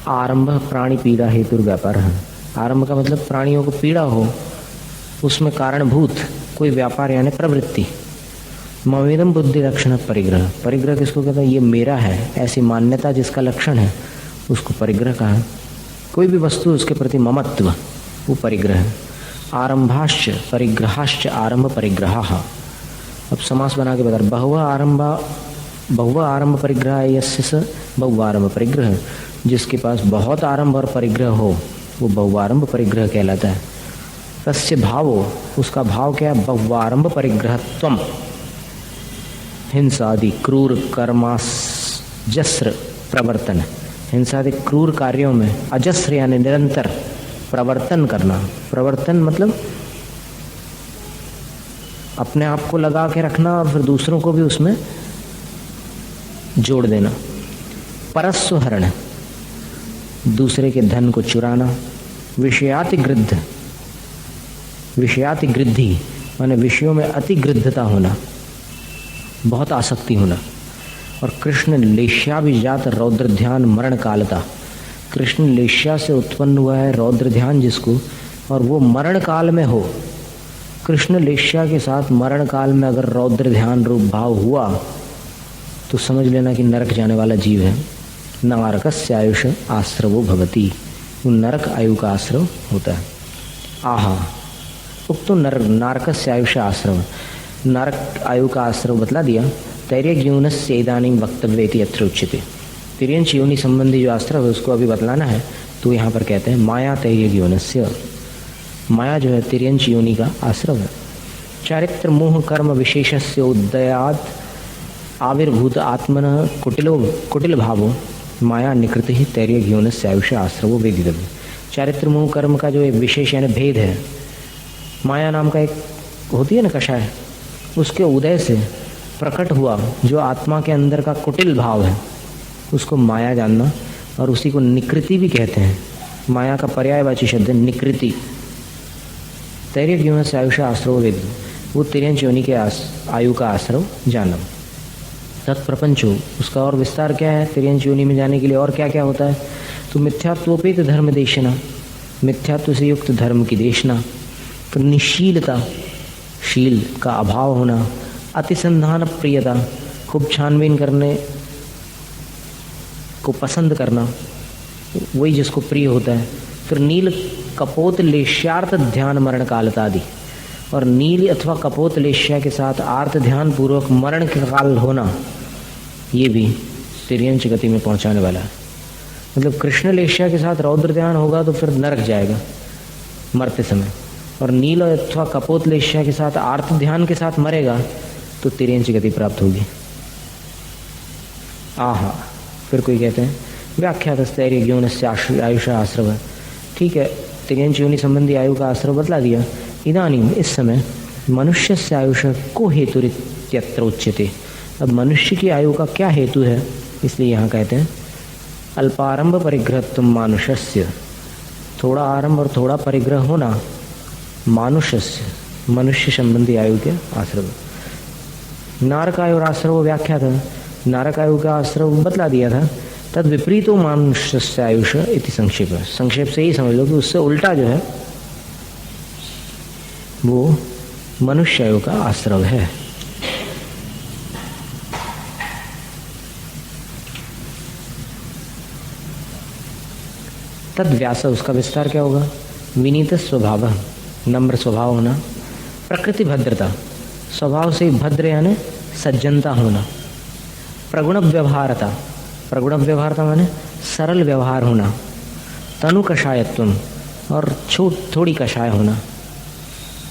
आरंभ प्राणी पीड़ा हेतु व्यापार है। आरंभ का मतलब प्राणियों को पीड़ा हो, उसमें कारणभूत कोई व्यापार यानी प्रवृत्ति। ममेदम बुद्धि लक्षण परिग्रह, परिग्रह किसको कहते हैं? ये मेरा है, ऐसी मान्यता जिसका लक्षण है उसको परिग्रह कहा है। कोई भी वस्तु उसके प्रति ममत्व, वो परिग्रह है। आरंभाश्च परिग्रहाश्च आरंभ परिग्रह। अब समास बना के बता रहे, बहुव आरंभ परिग्रह यस्य स बहुआरंभ परिग्रह, जिसके पास बहुत आरंभ और परिग्रह हो वो बहुआरंभ परिग्रह कहलाता है। तस्य भावो, उसका भाव क्या है? बहुआरंभ परिग्रहत्वम। हिंसादि क्रूर कर्माजस्र प्रवर्तन, हिंसादि क्रूर कार्यों में अजस्र यानी निरंतर प्रवर्तन करना। प्रवर्तन मतलब अपने आप को लगा के रखना और फिर दूसरों को भी उसमें जोड़ देना। परस्वहरण, दूसरे के धन को चुराना। विषयातिगृद्ध, विषयातिगृद्धि माने विषयों में अतिगृद्धता होना, बहुत आसक्ति होना। और कृष्ण लेश्याभिजात रौद्र ध्यान मरण कालता, कृष्ण लेश्या से उत्पन्न हुआ है रौद्र ध्यान जिसको, और वो मरण काल में हो। कृष्ण लेश्या के साथ मरण काल में अगर रौद्र ध्यान रूप भाव हुआ तो समझ लेना कि नरक जाने वाला जीव है। नारकस्य आयुष आश्रवो भवति, वो नरक आयु का आश्रव होता है। आहा उक्तो नारकस्य आयुष आश्रव, नरक आयु का आश्रव बतला दिया। तैर्यज्ञूनस्य इदानीं वक्तव्येति अत्र उच्यते, तिर्यंच योनि संबंधी जो आश्रव है उसको अभी बतलाना है तो यहाँ पर कहते हैं माया तैर्यज्ञूनस्य, माया जो है तिर्यंच योनि का आश्रव है। चारित्र मोह कर्म विशेषस्य उदयात् आविर्भूत आत्मन कुटिल भावो माया निकृत ही तैर्यज्ञूनस्य आयुष आश्रवो वेदितव्य। चारित्र मोह कर्म का जो एक विशेष यानी भेद है, माया नाम का एक होती है ना कषाय, उसके उदय से प्रकट हुआ जो आत्मा के अंदर का कुटिल भाव है उसको माया जानना, और उसी को निकृति भी कहते हैं। माया का पर्यायवाची शब्द है निकृति। तैर्यज्ञूनस्य आयुष आश्रव वेद, वो तिर्यंच योनि के आयु का आश्रव जानना। तत्प्रपंचो, उसका और विस्तार क्या है? तिर्यंच योनि में जाने के लिए और क्या क्या होता है? तो मिथ्यात्वोपेत धर्म देशना, मिथ्यात्व से युक्त धर्म की देशना। तो निशीलता, शील का अभाव होना। अतिसंधान प्रियता, खूब छानबीन करने को पसंद करना, वही जिसको प्रिय होता है। फिर नील कपोत लेश्यार्थ ध्यान मरण कालता आदि, और नील अथवा कपोत लेश्या के साथ आर्त ध्यान पूर्वक मरण के काल होना, ये भी तिर्यंच गति में पहुंचाने वाला है। मतलब कृष्ण लेश्या के साथ रौद्र ध्यान होगा तो फिर नरक जाएगा मरते समय, और नील अथवा कपोत लेश्या के साथ आर्त ध्यान के साथ मरेगा तो तिर्यंच गति प्राप्त होगी। आहा, फिर कोई कहते हैं व्याख्यातस्तैर्यज्ञूनस्य आयुष आश्रव, ठीक है, तिर्यंच योनि संबंधी आयु का आश्रव बतला दिया। इदानीम, इस समय, मनुष्य से आयुष को हेतुरित्यत्र उच्यते, अब मनुष्य की आयु का क्या हेतु है, इसलिए यहाँ कहते हैं अल्पारंभ परिग्रहत्व मानुषस्य, थोड़ा आरंभ और थोड़ा परिग्रह होना मानुषस्य, मनुष्य संबंधी आयु के आश्रव। नारक आयु और आश्रव व्याख्या था, नारक आयु का आश्रव बतला दिया था। तद विपरीतो मानुष्य आयुष इति संक्षेप, संक्षेप से ही समझ लो कि उससे उल्टा जो है वो मनुष्य आयु का आश्रव है। तद व्यास, उसका विस्तार क्या होगा? विनीत स्वभाव, नम्र स्वभाव होना। प्रकृति भद्रता, स्वभाव से भद्र यानी सज्जनता होना। प्रगुण व्यवहारता, प्रगुण व्यवहारता माने सरल व्यवहार होना। तनु कषायत्वम, और थोड़ी कषाय होना।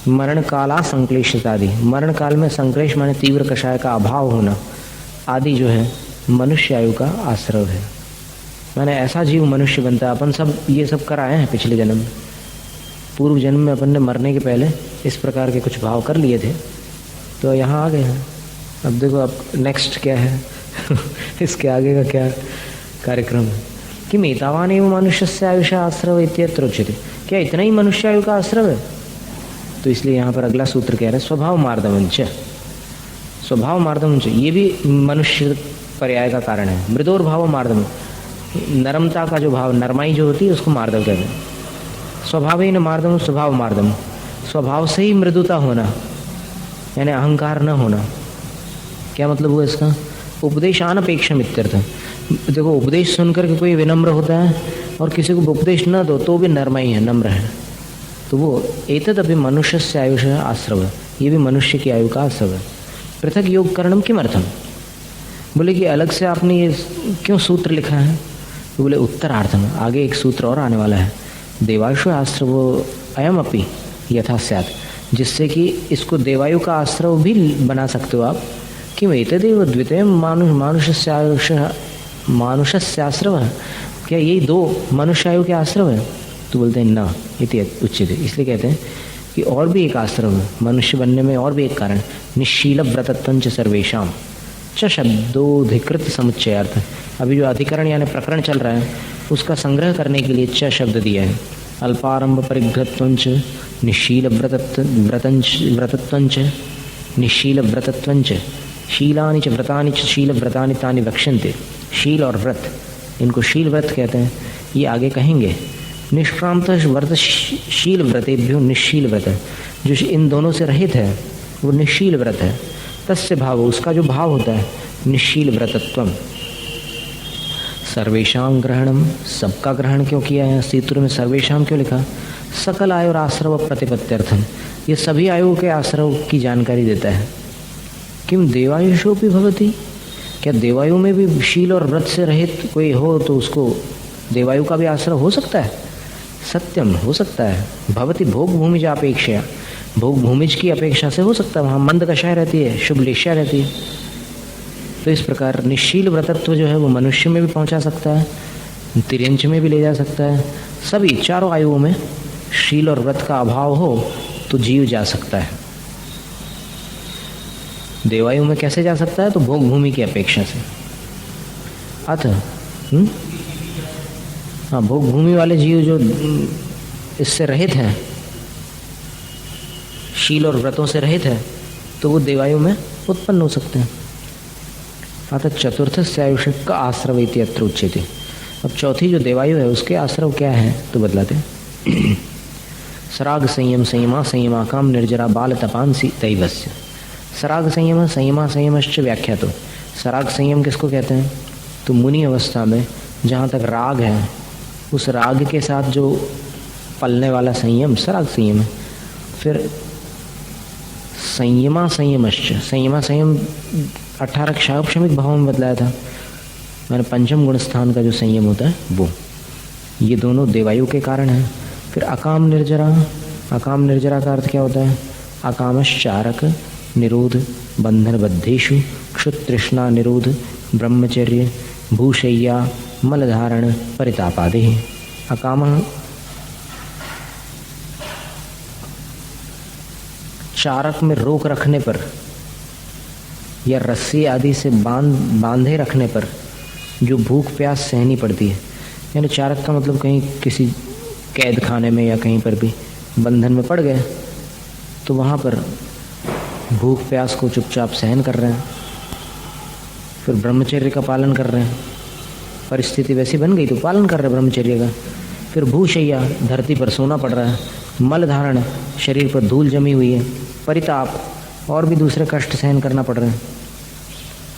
मरण काला संक्लेशित आदि, मरण काल में संक्लेश माने तीव्र कषाय का अभाव होना आदि जो है मनुष्य आयु का आश्रव है। माने ऐसा जीव मनुष्य बनता है। अपन सब ये सब कर आए हैं पिछले जन्म में, पूर्व जन्म में अपन ने मरने के पहले इस प्रकार के कुछ भाव कर लिए थे तो यहाँ आ गए हैं। अब देखो अब नेक्स्ट क्या है इसके आगे का क्या कार्यक्रम है कि मेतावान एवं मनुष्य से आयुष आश्रव इत्यत्र उच्यते, क्या इतना ही मनुष्य आयु का आश्रव है? तो इसलिए यहाँ पर अगला सूत्र कह रहे हैं स्वभाव मार्दवंच, स्वभाव मार्दवंच, ये भी मनुष्य पर्याय का कारण है। मृदोर भाव मार्दम, नरमता का जो भाव, नरमाई जो होती है उसको मार्दव कहते हैं। स्वभाव ही न मार्दम, स्वभाव मार्दम, स्वभाव से ही मृदुता होना, यानी अहंकार न होना। क्या मतलब हुआ इसका? उपदेशान अपेक्षा मित्यर्थ। देखो, उपदेश सुनकर के कोई विनम्र होता है और किसी को उपदेश न दो तो भी नरमाई है, नम्र है, तो वो एतद अभी मनुष्य से आयुष आश्रव, ये भी मनुष्य की आयु का आश्रव है। पृथक योग करणम किमर्थम, बोले कि अलग से आपने ये क्यों सूत्र लिखा है? तो बोले उत्तरार्थम, आगे एक सूत्र और आने वाला है, देवायुष आश्रव अयम अपि यथा स्यात्, जिससे कि इसको देवायु का आश्रव भी बना सकते हो आप। कि एतदेव द्वितीय मानुषस्याश्रव, क्या यही दो मनुष्य आयु के आश्रव है? तो बोलते हैं न इति उच्यते, इसलिए कहते हैं कि और भी एक आश्रम है मनुष्य बनने में, और भी एक कारण, निश्शील व्रतत्वंच सर्वेशाम च शब्दोधिकृत समुच्चयार्थ। अभी जो अधिकरण यानी प्रकरण चल रहा है उसका संग्रह करने के लिए च शब्द दिया है। अल्पारंभ परिघ्रत्वंच निश्शील व्रतत्वंच निश्शील व्रतत्वंच शीलानि च व्रतानि च शील व्रतानि तानि वक्ष्यन्ते। शील और व्रत, इनको शील व्रत कहते हैं, ये आगे कहेंगे। निष्क्रांत व्रत शील व्रतेभ्यो निश्शील व्रत, जो इन दोनों से रहित है वो निश्शील व्रत है। तस्य भाव, उसका जो भाव होता है निश्शील व्रतत्वम। सर्वेशाम ग्रहणम, सबका ग्रहण क्यों किया है? सूत्र में सर्वेशाम क्यों लिखा? सकल आयु और आश्रव प्रतिपत्त्यर्थम, ये सभी आयु के आश्रव की जानकारी देता है। किम देवायुषोपि भवति, क्या देवायु में भी शील और व्रत से रहित कोई हो तो उसको देवायु का भी आश्रय हो सकता है? सत्यम, हो सकता है। भवति भोग भूमिज अपेक्षा, भोग भूमिज की अपेक्षा से हो सकता है, वहाँ मंद कषाय रहती है, शुभ लेश्या रहती है। तो इस प्रकार निश्शील व्रतत्व जो है वो मनुष्य में भी पहुँचा सकता है, तिर्यंच में भी ले जा सकता है। सभी चारों आयुओं में शील और व्रत का अभाव हो तो जीव जा सकता है। देवायु में कैसे जा सकता है? तो भोग भूमि की अपेक्षा से। अतः हाँ, भोग भूमि वाले जीव जो इससे रहित हैं, शील और व्रतों से रहित है, तो वो देवायु में उत्पन्न हो सकते हैं। अतः चतुर्थ आयुष का आश्रव इति अत्र उच्यते। अब चौथी जो देवायु है उसके आश्रव क्या है तो बतलाते हैं। सराग संयम संयमा संयमा काम निर्जरा बाल तपांसी दैवस्य। सराग संयम संयमा संयमश्च व्याख्या। तो सराग संयम किसको कहते हैं? तो मुनि अवस्था में जहाँ तक राग है उस राग के साथ जो पलने वाला संयम सराग संयम है। फिर संयमा संयमश्च, संयमा संयम 18 क्षापक्षमिक भाव में बतलाया था मैंने, पंचम गुण स्थान का जो संयम होता है वो, ये दोनों देवायु के कारण है। फिर अकाम निर्जरा, अकाम निर्जरा का अर्थ क्या होता है? अकामश्चारक निरोध बंधन बद्धेषु क्षुतृष्णा निरोध ब्रह्मचर्य भूशय्या मलधारण परितापादि। अकाम चारक में रोक रखने पर या रस्सी आदि से बांधे रखने पर जो भूख प्यास सहनी पड़ती है, यानी चारक का मतलब कहीं किसी कैद खाने में या कहीं पर भी बंधन में पड़ गए तो वहाँ पर भूख प्यास को चुपचाप सहन कर रहे हैं, फिर ब्रह्मचर्य का पालन कर रहे हैं, परिस्थिति वैसी बन गई तो पालन कर रहे हैं ब्रह्मचर्य का। फिर भूशय्या, धरती पर सोना पड़ रहा है, मल धारण, शरीर पर धूल जमी हुई है, परिताप, और भी दूसरे कष्ट सहन करना पड़ रहे हैं।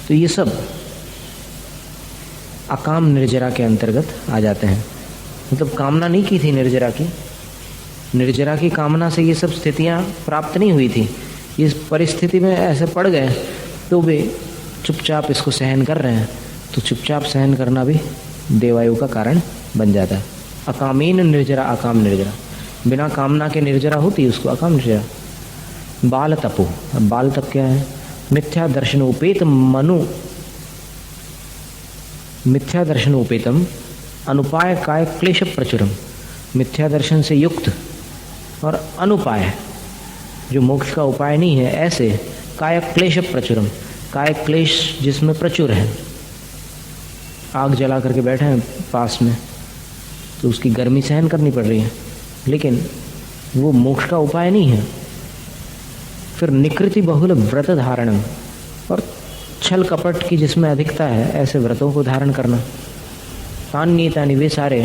तो ये सब अकाम निर्जरा के अंतर्गत आ जाते हैं। मतलब कामना नहीं की थी निर्जरा की, निर्जरा की कामना से ये सब स्थितियाँ प्राप्त नहीं हुई थी, इस परिस्थिति में ऐसे पड़ गए तो वे चुपचाप इसको सहन कर रहे हैं। तो चुपचाप सहन करना भी देवायु का कारण बन जाता है। अकामीन निर्जरा, अकाम निर्जरा, बिना कामना के निर्जरा होती उसको अकाम निर्जरा। बाल तपो, अब बाल तप क्या है? मिथ्या दर्शन उपेत मनु, मिथ्या दर्शन उपेतम अनुपाय काय क्लेश प्रचुरम। मिथ्या दर्शन से युक्त और अनुपाय, जो मोक्ष का उपाय नहीं है, ऐसे काय क्लेश प्रचुरम, काय क्लेश जिसमें प्रचुर है। आग जला करके बैठे हैं पास में तो उसकी गर्मी सहन करनी पड़ रही है, लेकिन वो मोक्ष का उपाय नहीं है। फिर निकृति बहुल व्रत धारणम, और छल कपट की जिसमें अधिकता है ऐसे व्रतों को धारण करना। तान्येतानि वे सारे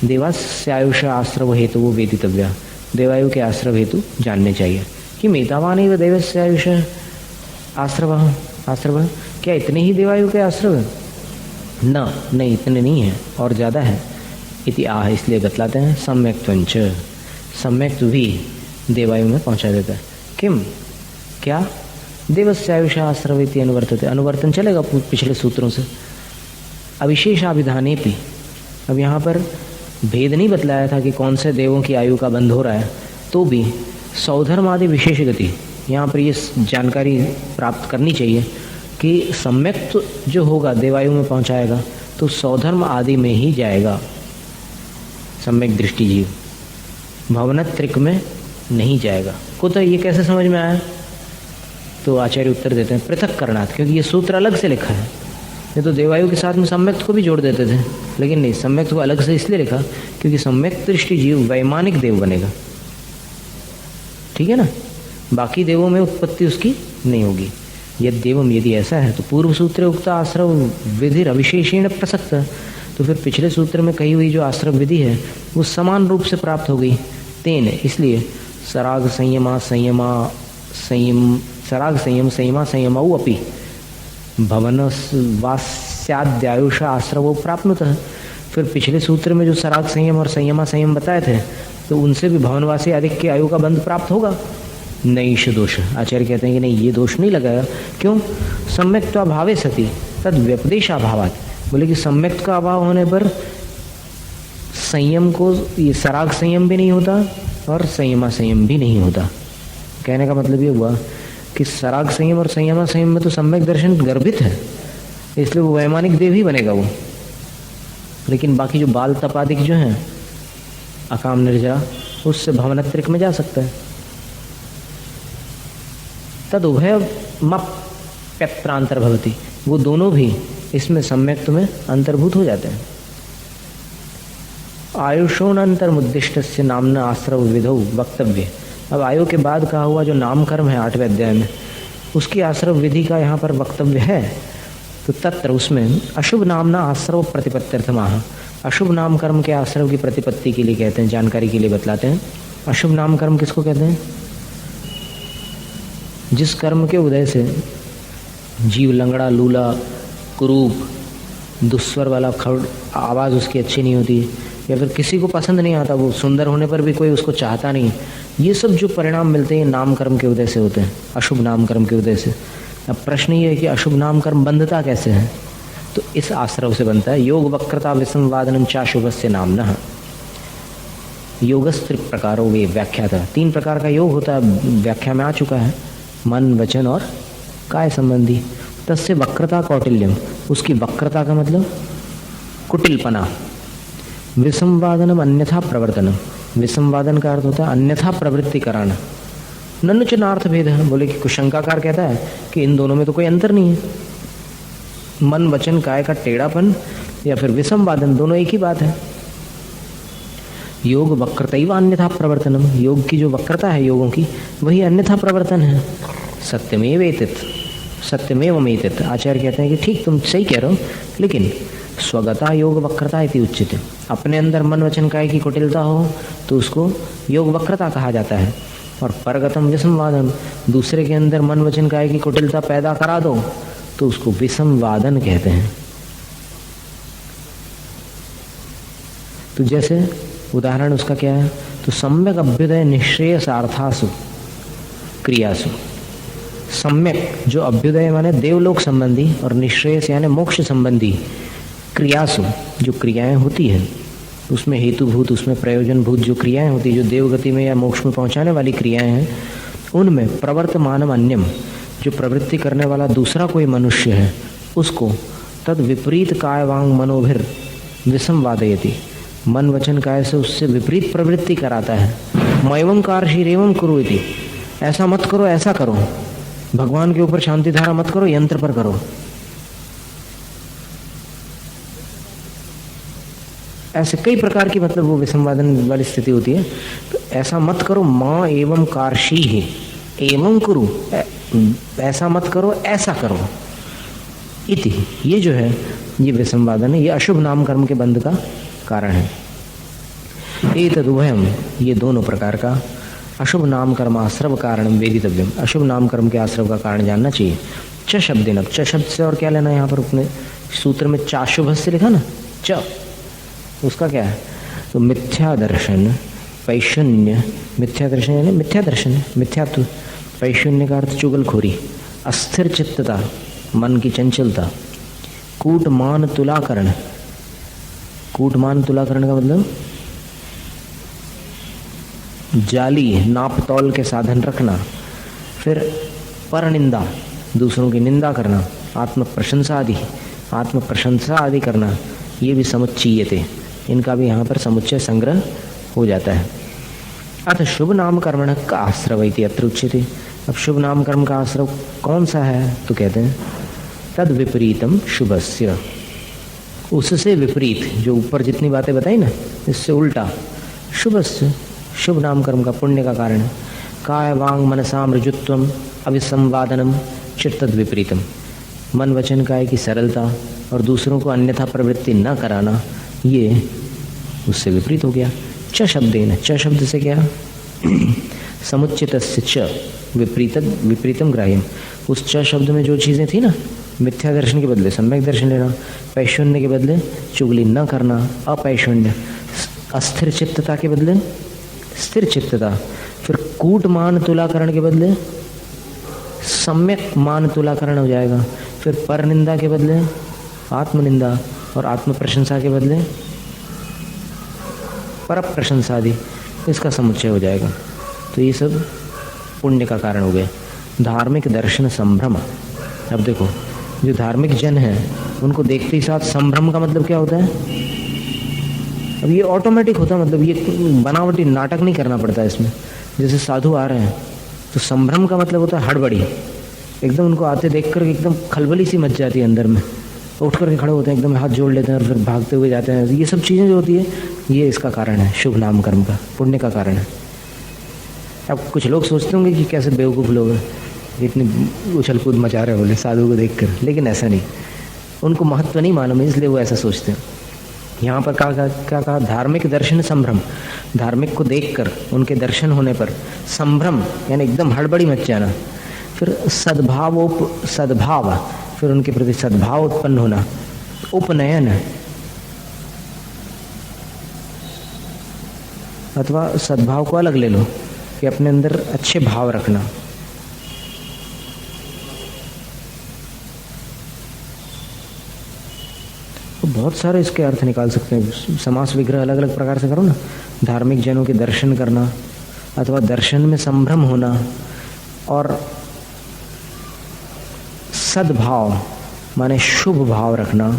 देवस्य आयुष आश्रव हेतु वो वेदितव्या, देवायु के आश्रव हेतु जानने चाहिए। कि मेतावान एव देवस्य आयुष आश्रव आश्रव, क्या इतने ही देवायु के आश्रव है? न, नहीं इतने नहीं है, और ज़्यादा है। इति आह, इसलिए बतलाते हैं सम्यक्त्वंच, सम्यक्त्व भी देवायु में पहुंचा देता है। किम, क्या? देवस्य आयुष आश्रव इति अनुवर्तते, अनुवर्तन चलेगा पिछले सूत्रों से। अविशेषाभिधाने भी, अब यहाँ पर भेद नहीं बतलाया था कि कौन से देवों की आयु का बंध हो रहा है, तो भी सौधर्म आदि विशेष गति, यहाँ पर ये जानकारी प्राप्त करनी चाहिए कि सम्यक्त्व जो होगा देवायु में पहुँचाएगा तो सौधर्म आदि में ही जाएगा। सम्यक दृष्टि जीव भवनत्रिक में नहीं जाएगा। कुतः ये कैसे समझ में आया? तो आचार्य उत्तर देते हैं पृथक करणात्, क्योंकि ये सूत्र अलग से लिखा है। ये तो देवायु के साथ में सम्यक्त को भी जोड़ देते थे, लेकिन नहीं, सम्यक्त को अलग से इसलिए लिखा क्योंकि सम्यक दृष्टि जीव वैमानिक देव बनेगा। ठीक है ना, बाकी देवों में उत्पत्ति उसकी नहीं होगी। यदि देवम, यदि ऐसा है तो पूर्व सूत्र उक्त आश्रव विधि अविशेषेण प्रसक्त, तो फिर पिछले सूत्र में कही हुई जो आश्रव विधि है वो समान रूप से प्राप्त हो गई। तेन, इसलिए सराग संयमा संयमा संयम, सराग संयम संयमा संयमाऊ अपि भवन वास्याद्यायुष आश्रवो प्राप्नुतः। फिर पिछले सूत्र में जो सराग संयम और संयमा संयम बताए थे तो उनसे भी भवनवासी अधिक की आयु का बंध प्राप्त होगा। नैष दोष, आचार्य कहते हैं कि नहीं, ये दोष नहीं लगाया। क्यों? सम्यक्त्वाभावे सति तद व्यपदेशाभावात्, बोले कि सम्यक्त का अभाव होने पर संयम को, ये सराग संयम भी नहीं होता और संयमा संयम भी नहीं होता। कहने का मतलब ये हुआ कि सराग संयम और संयमा संयम में तो सम्यक दर्शन गर्भित है, इसलिए वो वैमानिक देव ही बनेगा वो। लेकिन बाकी जो बाल तपादिक जो हैं, अकाम निर्जरा, उससे भवनत्रिक में जा सकता है। तद उभयमप्यत्रांतर भवति, वो दोनों भी इसमें सम्यक्त में अंतर्भूत हो जाते हैं। आयुषोनंतर्मुद्दिष्टस्य नामना आश्रव विधौ वक्तव्य। अब आयु के बाद कहा हुआ जो नामकर्म है 8वें अध्याय में, उसकी आश्रव विधि का यहाँ पर वक्तव्य है। तो तत्र, उसमें अशुभ नामना आश्रव प्रतिपत्त्यर्थमाह, अशुभ नाम कर्म के आश्रव की प्रतिपत्ति के लिए कहते हैं, जानकारी के लिए बतलाते हैं। अशुभ नाम कर्म किसको कहते हैं? जिस कर्म के उदय से जीव लंगड़ा, लूला, कुरूप, दुस्वर वाला खड़, आवाज़ उसकी अच्छी नहीं होती, या फिर किसी को पसंद नहीं आता, वो सुंदर होने पर भी कोई उसको चाहता नहीं, ये सब जो परिणाम मिलते हैं नाम कर्म के उदय से होते हैं, अशुभ नाम कर्म के उदय से। अब प्रश्न ये है कि अशुभ नाम कर्म बंधता कैसे है? तो इस आश्रव से बनता है। योग वक्रता विसंवादनम चाशुभस्य नामनः, योगस्त्रिक प्रकारो वे व्याख्या था। 3 प्रकार का योग होता है, व्याख्या में आ चुका है, मन, वचन और काय संबंधी। तस्य वक्रता कौटिल्यम, उसकी वक्रता का मतलब कुटिलपना। विसंवादनम अन्यथा प्रवर्तनम, विसंवादन का अर्थ होता है अन्यथा प्रवृत्ति कराना। ननुचनार्थ भेद है, बोले कि कुशंकाकार कहता है कि इन दोनों में तो कोई अंतर नहीं है, मन वचन काय का टेढ़ापन या फिर विसंवादन, दोनों एक ही बात है। योग वक्रतैव अन्यथा प्रवर्तनम, योग की जो वक्रता है योगों की, वही अन्यथा प्रवर्तन है। सत्यमेव एतत्, सत्यमेव एतत्, आचार्य कहते हैं कि ठीक तुम सही कह रहे हो, लेकिन स्वगता योग वक्रता इति उच्यते, अपने अंदर मन वचन काय की कुटिलता हो तो उसको योग वक्रता कहा जाता है। और परगतम विसंवादन, दूसरे के अंदर मन वचन काय की कुटिलता पैदा करा दो तो उसको विसंवादन कहते हैं। तो जैसे उदाहरण उसका क्या है? तो सम्यक अभ्युदय निःश्रेयसार्थासु क्रियासु, सम्यक जो अभ्युदय माने देवलोक संबंधी और निःश्रेयस यानी मोक्ष संबंधी क्रियासु, जो क्रियाएं होती हैं उसमें हेतुभूत, उसमें प्रयोजनभूत जो क्रियाएं होती है, जो देवगति में या मोक्ष में पहुंचाने वाली क्रियाएं हैं, उनमें प्रवर्तमानम अन्यम, जो प्रवृत्ति करने वाला दूसरा कोई मनुष्य है, उसको तद विपरीत काय वांग मनोभिर विसंवादयति, मन वचन काय से उससे विपरीत प्रवृत्ति कराता है। मैवं कार्षीरेवं कुरुइति, ऐसा मत करो, ऐसा करो, भगवान के ऊपर शांति धारा मत करो, यंत्र पर करो, ऐसे कई प्रकार की मतलब वो विसंवादन वाली स्थिति होती है। तो ऐसा मत करो, माँ एवं कार्षी ही एवं कुरु, ऐसा मत करो, ऐसा करो, इति, ये जो है ये विसंवादन है, ये अशुभ नाम कर्म के बंध का कारण है। एतदुभयम, ये दोनों प्रकार का अशुभ नाम कर्म आश्रव कारण वेदितव्यम, अशुभ नाम कर्म के आश्रव का कारण जानना चाहिए। च शब्देन, च शब्द से और क्या लेना है यहाँ पर, अपने सूत्र में चाशुभ से लिखा ना, च, उसका क्या है, तो मिथ्या दर्शन, पैशून्य, मिथ्या दर्शन यानी मिथ्या दर्शन, मिथ्यात्व, पैशून्य का अर्थ चुगलखोरी, अस्थिर चित्तता, मन की चंचलता, कूटमान तुलाकरण, कूटमान तुलाकरण का मतलब जाली नाप तौल के साधन रखना, फिर परनिंदा, दूसरों की निंदा करना, आत्म प्रशंसा आदि करना, ये भी समुच्चयते, इनका भी यहाँ पर समुच्चय संग्रह हो जाता है। अथ शुभ नाम कर्मण का आश्रव इति अत्र उच्यते। अब शुभ नाम कर्म का आश्रव कौन सा है, तो कहते हैं तद विपरीतम शुभस्य, उससे विपरीत, जो ऊपर जितनी बातें बताई ना, इससे उल्टा, शुभस्य, शुभ नाम कर्म का, पुण्य का कारण है। काय वांग मनसा मृजुत्वम अभिसंवादनम चित्तद विपरीतम, मन वचन काय की सरलता और दूसरों को अन्यथा प्रवृत्ति न कराना, ये उससे विपरीत हो गया। च शब्देन, च शब्द से क्या, समुच्चितस्य च विपरीतम ग्राह्यम, उस च शब्द में जो चीज़ें थी ना, मिथ्या दर्शन के बदले सम्यक दर्शन लेना, पैशून्य के बदले चुगली न करना, अपैशून्य, अस्थिर चित्तता के बदले स्थिर चित्तता, फिर कूटमान तुलाकरण के बदले सम्यक मान तुलाकरण हो जाएगा, फिर परनिंदा के बदले आत्मनिंदा, और आत्म प्रशंसा के बदले पर प्रशंसा आदि, इसका समुच्चय हो जाएगा। तो ये सब पुण्य का कारण हो गए। धार्मिक दर्शन संभ्रम, अब देखो जो धार्मिक जन है उनको देखते ही साथ संभ्रम का मतलब क्या होता है, अब ये ऑटोमेटिक होता है, मतलब ये बनावटी नाटक नहीं करना पड़ता इसमें। जैसे साधु आ रहे हैं तो संभ्रम का मतलब होता है हड़बड़ी, एकदम उनको आते देख कर एकदम खलबली सी मच जाती है अंदर में, उठ करके खड़े होते हैं, एकदम हाथ जोड़ लेते हैं और फिर भागते हुए जाते हैं। ये सब चीज़ें जो होती है ये इसका कारण है, शुभ नाम कर्म का, पुण्य का कारण है। अब कुछ लोग सोचते होंगे कि कैसे बेवकूफ़ लोग हैं, इतनी उछल कूद मचा रहे बोले साधु को देख कर, लेकिन ऐसा नहीं, उनको महत्व नहीं मालूम है इसलिए वो ऐसा सोचते हैं। यहाँ पर क्या कहा, धार्मिक दर्शन संभ्रम, धार्मिक को देखकर उनके दर्शन होने पर संभ्रम यानी एकदम हड़बड़ी मच जाना, फिर सद्भाव, फिर उनके प्रति सद्भाव उत्पन्न होना, उपनयन अथवा सद्भाव को अलग ले लो कि अपने अंदर अच्छे भाव रखना, तो बहुत सारे इसके अर्थ निकाल सकते हैं। समास विग्रह अलग अलग प्रकार से करो ना, धार्मिक जनों के दर्शन करना अथवा दर्शन में संभ्रम होना, और सद्भाव माने शुभ भाव रखना,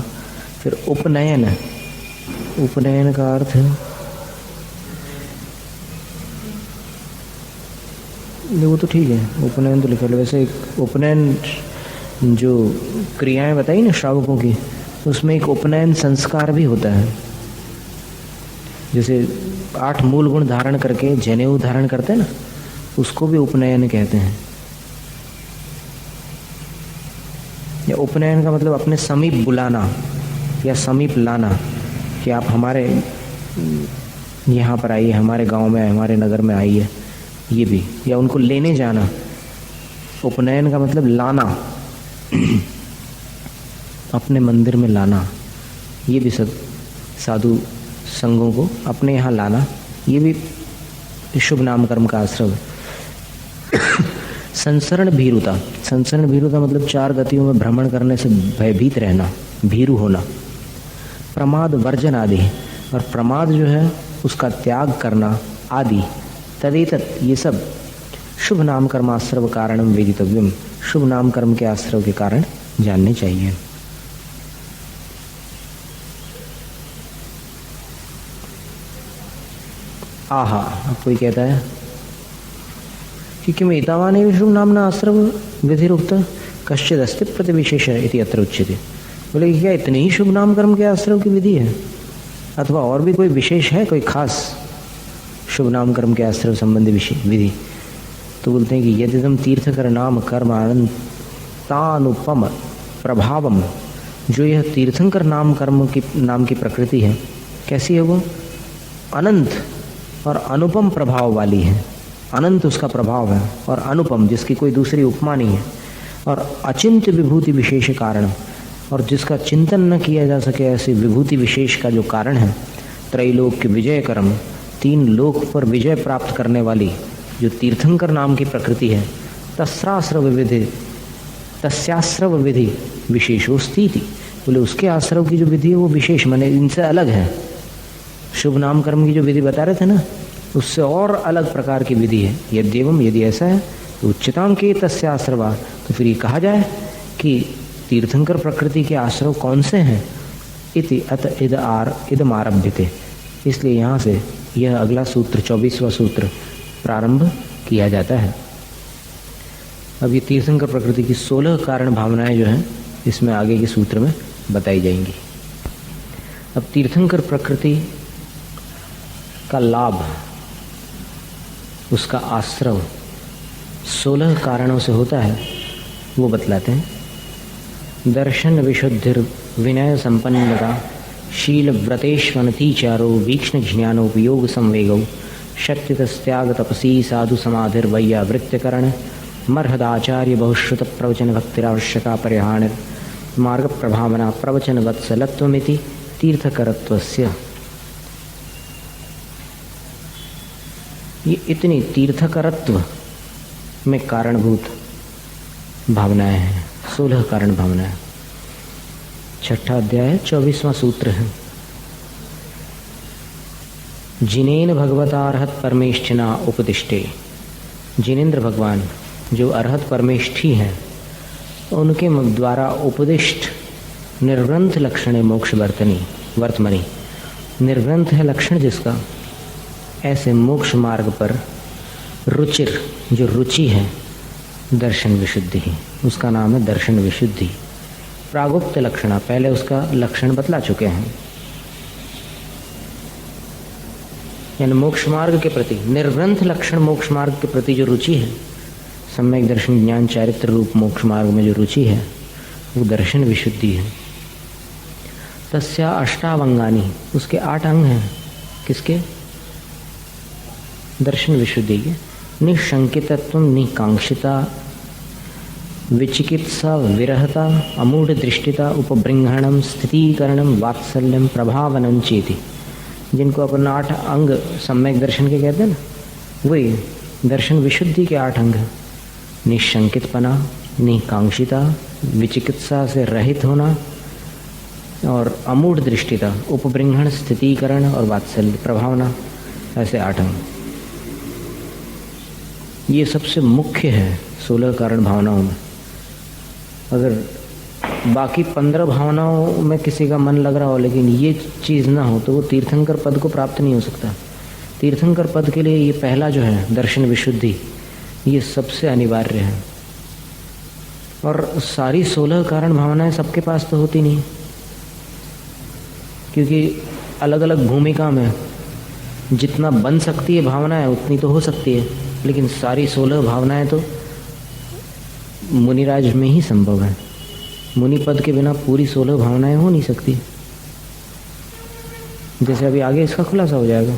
फिर उपनयन, उपनयन का अर्थ है वो तो ठीक है, उपनयन तो लिखा है, वैसे उपनयन जो क्रियाएं बताई ना श्रावकों की, उसमें एक उपनयन संस्कार भी होता है। जैसे 8 मूल गुण धारण करके जनेऊ धारण करते हैं ना, उसको भी उपनयन कहते हैं। या उपनयन का मतलब अपने समीप बुलाना या समीप लाना, कि आप हमारे यहाँ पर आइए, हमारे गांव में, हमारे नगर में आइए, ये भी, या उनको लेने जाना। उपनयन का मतलब लाना, अपने मंदिर में लाना, ये भी सब साधु संघों को अपने यहाँ लाना, ये भी शुभ नाम कर्म का आश्रय है। संसरण भीरुता, संसरण भीरुता मतलब 4 गतियों में भ्रमण करने से भयभीत रहना, भीरु होना। प्रमाद वर्जन आदि, और प्रमाद जो है उसका त्याग करना आदि, तदेतत ये सब शुभ नाम कर्म आश्रव कारणम वेदितव्यम, शुभ नाम कर्म के आश्रव के कारण जानने चाहिए। आहा, अब कोई कहता है कि किम एतावाने शुभ नामना आश्रव विधिरुक्त कश्चिद अस्ति प्रतिविशेष इति अत्र उच्यते। बोले क्या इतने ही शुभ नाम कर्म के आश्रव की विधि है, अथवा और भी कोई विशेष है, कोई खास शुभ नाम कर्म के आश्रव संबंधी विधि? तो बोलते हैं कि यदिदम तीर्थकर नाम कर्म अनंतानुपम प्रभावम जो यह तीर्थंकर नाम की प्रकृति है, कैसी है वो? अनंत और अनुपम प्रभाव वाली है। अनंत उसका प्रभाव है और अनुपम, जिसकी कोई दूसरी उपमा नहीं है, और अचिंत्य विभूति विशेष कारण, और जिसका चिंतन न किया जा सके ऐसी विभूति विशेष का जो कारण है। त्रैलोक्य विजय कर्म, 3 लोक पर विजय प्राप्त करने वाली जो तीर्थंकर नाम की प्रकृति है, तस्याश्रव विधि विशेषोस्तीति, बोले उसके आश्रव की जो विधि है वो विशेष, माने इनसे अलग है। शुभ नाम कर्म की जो विधि बता रहे थे ना, उससे और अलग प्रकार की विधि है। यद्येवं, यदि ऐसा है तो उच्चताम के तस्याश्रवा, तो फिर ये कहा जाए कि तीर्थंकर प्रकृति के आश्रव कौन से हैं। इति अत इदमारभ्यते, इसलिए यहाँ से यह अगला सूत्र 24वां सूत्र प्रारंभ किया जाता है। अब ये तीर्थंकर प्रकृति की 16 कारण भावनाएं जो हैं इसमें आगे के सूत्र में बताई जाएंगी। अब तीर्थंकर प्रकृति का लाभ, उसका आश्रव 16 कारणों से होता है, वो बतलाते हैं। दर्शन विशुद्धिर विनय संपन्नता शील व्रतेष्वनतिचारो वीक्ष्ण ज्ञानोपयोग संवेगौ शक्तितस्त्याग तपसी साधु समाधिर वैयावृत्यकरण मर्हदाचार्य बहुश्रुत प्रवचन भक्तिरावश्यका परिहार मार्ग प्रभावना प्रवचन वत्सलत्वमिति तीर्थकरत्वस्य। ये इतनी तीर्थकरत्व में कारणभूत भावनाएं हैं, 16 कारण भावनाएं। 6ठा अध्याय 24वां सूत्र है। जिनेन भगवता अर्हत परमेष्ठिना उपदिष्टे, जिनेन्द्र भगवान जो अर्हत परमेष्ठी हैं, उनके द्वारा उपदिष्ट निर्ग्रंथ लक्षण मोक्ष वर्तमनी, निर्ग्रंथ है लक्षण जिसका, ऐसे मोक्ष मार्ग पर रुचिर, जो रुचि है, दर्शन विशुद्धि, उसका नाम है दर्शन विशुद्धि। प्रागुप्त लक्षणा, पहले उसका लक्षण बतला चुके हैं। यानी मोक्ष मार्ग के प्रति निर्ग्रंथ लक्षण, मोक्ष मार्ग के प्रति जो रुचि है, सम्यक दर्शन ज्ञान चारित्र रूप मोक्ष मार्ग में जो रुचि है, वो दर्शन विशुद्धि है। तस्या अष्टावंगानी, उसके 8 अंग हैं। किसके? दर्शन विशुद्धि के। निशंकितत्व, निकांक्षिता, विचिकित्सा, विरहता, अमूढ़ दृष्टिता, उपबृंहणम, स्थितीकरणम, वात्सल्यम, प्रभावनम चेति, जिनको अपन 8 अंग सम्यक दर्शन के कहते हैं ना, वही दर्शन विशुद्धि के 8 अंग हैं। निशंकितपना, निकांक्षिता, विचिकित्सा से रहित होना, और अमूढ़ दृष्टिता, उपबृंहण, स्थितीकरण और वात्सल्य, प्रभावना, ऐसे 8 अंग। ये सबसे मुख्य है 16 कारण भावनाओं में। अगर बाकी 15 भावनाओं में किसी का मन लग रहा हो लेकिन ये चीज़ ना हो तो वो तीर्थंकर पद को प्राप्त नहीं हो सकता। तीर्थंकर पद के लिए ये पहला जो है दर्शन विशुद्धि, ये सबसे अनिवार्य है। और सारी 16 कारण भावनाएं सबके पास तो होती नहीं, क्योंकि अलग अलग भूमिका में जितना बन सकती है भावनाएं उतनी तो हो सकती है, लेकिन सारी 16 भावनाएं तो मुनिराज में ही संभव है। मुनि पद के बिना पूरी 16 भावनाएं हो नहीं सकती। जैसे अभी आगे इसका खुलासा हो जाएगा।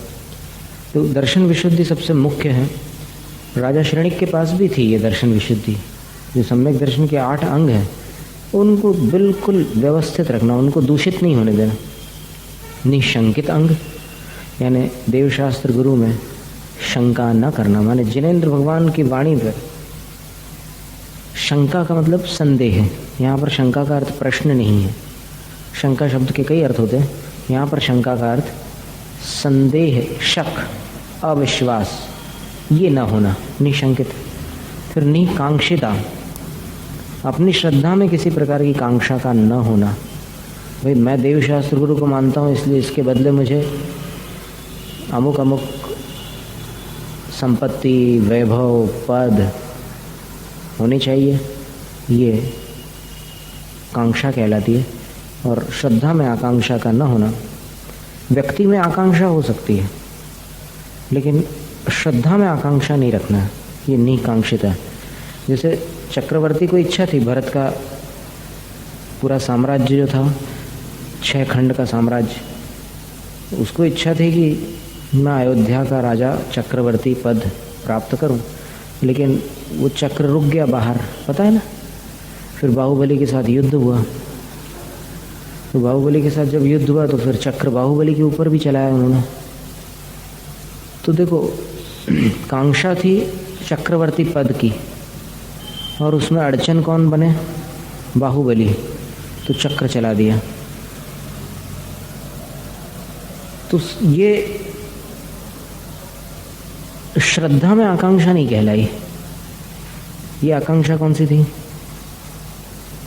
तो दर्शन विशुद्धि सबसे मुख्य है। राजा श्रेणिक के पास भी थी ये दर्शन विशुद्धि। जो सम्यक दर्शन के 8 अंग हैं उनको बिल्कुल व्यवस्थित रखना, उनको दूषित नहीं होने देना। निशंकित अंग यानी देवशास्त्र गुरु में शंका न करना, माने जिनेन्द्र भगवान की वाणी पर शंका का मतलब संदेह है। यहाँ पर शंका का अर्थ प्रश्न नहीं है। शंका शब्द के कई अर्थ होते हैं, यहाँ पर शंका का अर्थ संदेह, शक, अविश्वास, ये न होना, निशंकित। फिर निकांक्षिता, अपनी श्रद्धा में किसी प्रकार की कांक्षा का न होना। भाई मैं देवशास्त्र गुरु को मानता हूँ इसलिए इसके बदले मुझे अमुक अमुक संपत्ति, वैभव, पद होनी चाहिए, ये कांक्षा कहलाती है। और श्रद्धा में आकांक्षा का न होना। व्यक्ति में आकांक्षा हो सकती है लेकिन श्रद्धा में आकांक्षा नहीं रखना, ये निकांक्षित है। जैसे चक्रवर्ती को इच्छा थी भरत का पूरा साम्राज्य जो था 6 खंड का साम्राज्य, उसको इच्छा थी कि मैं अयोध्या का राजा चक्रवर्ती पद प्राप्त करूं, लेकिन वो चक्र रुक गया बाहर, पता है ना। फिर बाहुबली के साथ युद्ध हुआ, तो बाहुबली के साथ जब युद्ध हुआ तो फिर चक्र बाहुबली के ऊपर भी चलाया उन्होंने। तो देखो, कांक्षा थी चक्रवर्ती पद की, और उसमें अड़चन कौन बने? बाहुबली। तो चक्र चला दिया। तो ये श्रद्धा में आकांक्षा नहीं कहलाई। ये आकांक्षा कौन सी थी?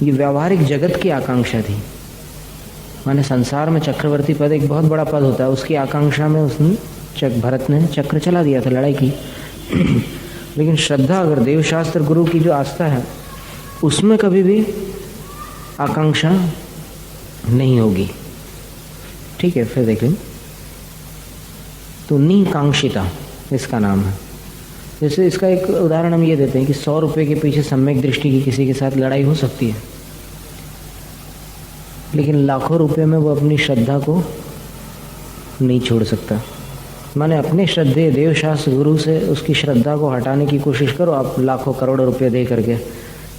ये व्यावहारिक जगत की आकांक्षा थी। माने संसार में चक्रवर्ती पद एक बहुत बड़ा पद होता है, उसकी आकांक्षा में उसने भरत ने चक्र चला दिया था, लड़ाई की। लेकिन श्रद्धा, अगर देवशास्त्र गुरु की जो आस्था है, उसमें कभी भी आकांक्षा नहीं होगी। ठीक है, फिर देखें। तो निकांक्षिता इसका नाम है। जैसे इसका एक उदाहरण हम ये देते हैं कि 100 रुपये के पीछे सम्यक दृष्टि की किसी के साथ लड़ाई हो सकती है, लेकिन लाखों रुपए में वो अपनी श्रद्धा को नहीं छोड़ सकता। माने अपने श्रद्धेय देवशास्त्र गुरु से उसकी श्रद्धा को हटाने की कोशिश करो, आप लाखों करोड़ों रुपए दे करके,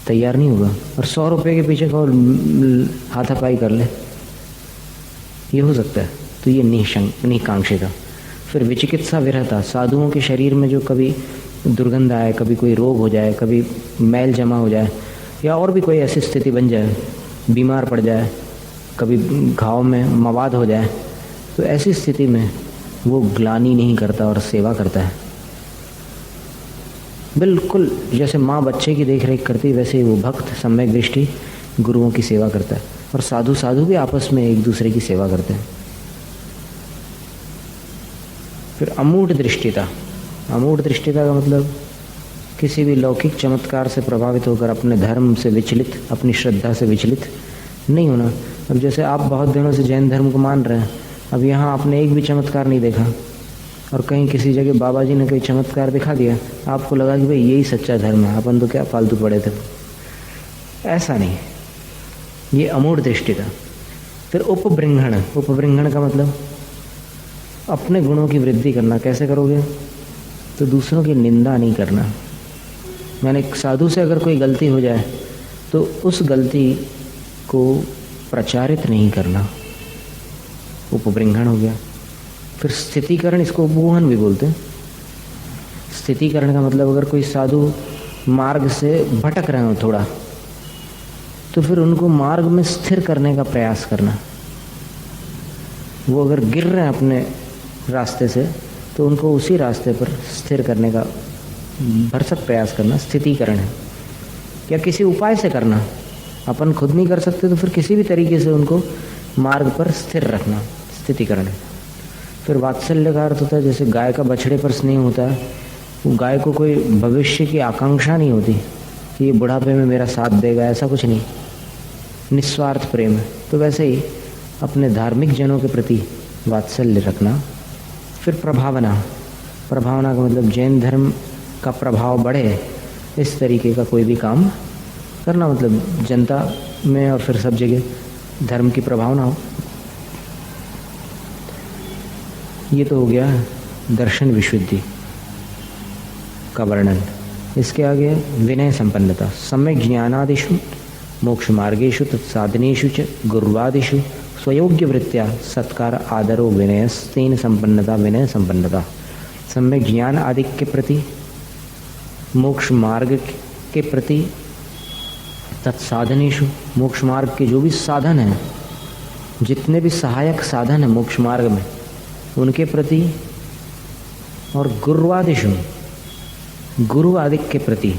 तैयार नहीं होगा। और 100 रुपये के पीछे कहो हाथापाई कर ले, ये हो सकता है। तो ये निकांक्षिता। फिर विचिकित्सा विरहता, साधुओं के शरीर में जो कभी दुर्गंध आए, कभी कोई रोग हो जाए, कभी मैल जमा हो जाए, या और भी कोई ऐसी स्थिति बन जाए, बीमार पड़ जाए, कभी घाव में मवाद हो जाए, तो ऐसी स्थिति में वो ग्लानि नहीं करता और सेवा करता है। बिल्कुल जैसे माँ बच्चे की देख रेख करती, वैसे ही वो भक्त सम्यक दृष्टि गुरुओं की सेवा करता है। और साधु भी आपस में एक दूसरे की सेवा करते हैं। फिर अमूढ़ दृष्टिता। अमूढ़ दृष्टिता का मतलब किसी भी लौकिक चमत्कार से प्रभावित होकर अपने धर्म से विचलित, अपनी श्रद्धा से विचलित नहीं होना। अब जैसे आप बहुत दिनों से जैन धर्म को मान रहे हैं, अब यहाँ आपने एक भी चमत्कार नहीं देखा, और कहीं किसी जगह बाबा जी ने कोई चमत्कार दिखा दिया, आपको लगा कि भाई यही सच्चा धर्म है, अपन तो क्या फालतू पड़े थे। ऐसा नहीं, ये अमूढ़ दृष्टिता। फिर उपबृंहण। उपबृंहण का मतलब अपने गुणों की वृद्धि करना। कैसे करोगे? तो दूसरों की निंदा नहीं करना। मैंने साधु से अगर कोई गलती हो जाए तो उस गलती को प्रचारित नहीं करना, उपबृंहण हो गया। फिर स्थितिकरण, इसको उपगूहन भी बोलते हैं। स्थितिकरण का मतलब अगर कोई साधु मार्ग से भटक रहे हो थोड़ा, तो फिर उनको मार्ग में स्थिर करने का प्रयास करना। वो अगर गिर रहे हैं अपने रास्ते से, तो उनको उसी रास्ते पर स्थिर करने का भरसक प्रयास करना स्थितिकरण है। या किसी उपाय से करना, अपन खुद नहीं कर सकते तो फिर किसी भी तरीके से उनको मार्ग पर स्थिर रखना, स्थितिकरण है। फिर वात्सल्य का अर्थ होता है, जैसे गाय का बछड़े पर स्नेह होता है, वो गाय को कोई भविष्य की आकांक्षा नहीं होती कि ये बुढ़ापे में मेरा साथ देगा, ऐसा कुछ नहीं, निस्वार्थ प्रेम है। तो वैसे ही अपने धार्मिक जनों के प्रति वात्सल्य रखना। फिर प्रभावना। प्रभावना का मतलब जैन धर्म का प्रभाव बढ़े, इस तरीके का कोई भी काम करना, मतलब जनता में और फिर सब जगह धर्म की प्रभावना हो। ये तो हो गया दर्शन विशुद्धि का वर्णन। इसके आगे विनय संपन्नता। सम्यक ज्ञानादिषु मोक्ष मार्गेषु तत्साधनेषु च गुरुवादिषु स्वयोग्य वृत्त्या सत्कार आदरो विनयस्तेन संपन्नता। विनय संपन्नता सम्यक ज्ञान आदि के प्रति, मोक्ष मार्ग के प्रति, तत्साधनेषु मोक्ष मार्ग के जो भी साधन हैं, जितने भी सहायक साधन हैं मोक्ष मार्ग में, उनके प्रति, और गुरुवादिषु गुरु आदि के प्रति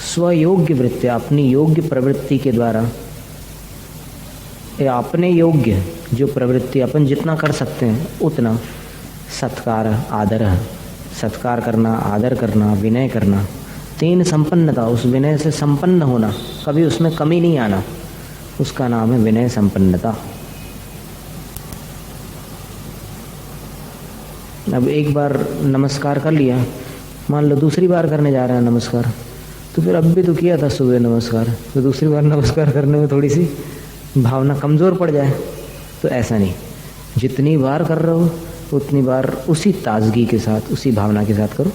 स्वयोग्य वृत्ति, अपनी योग्य प्रवृत्ति के द्वारा, या अपने योग्य जो प्रवृत्ति अपन जितना कर सकते हैं उतना सत्कार आदर, सत्कार करना, आदर करना, विनय करना। तीन संपन्नता, उस विनय से संपन्न होना, कभी उसमें कमी नहीं आना, उसका नाम है विनय संपन्नता। अब एक बार नमस्कार कर लिया, मान लो दूसरी बार करने जा रहे हैं नमस्कार, तो फिर अब भी तो किया था सुबह नमस्कार, तो दूसरी बार नमस्कार करने में थोड़ी सी भावना कमज़ोर पड़ जाए। तो ऐसा नहीं, जितनी बार कर रहे हो उतनी बार उसी ताजगी के साथ, उसी भावना के साथ करो।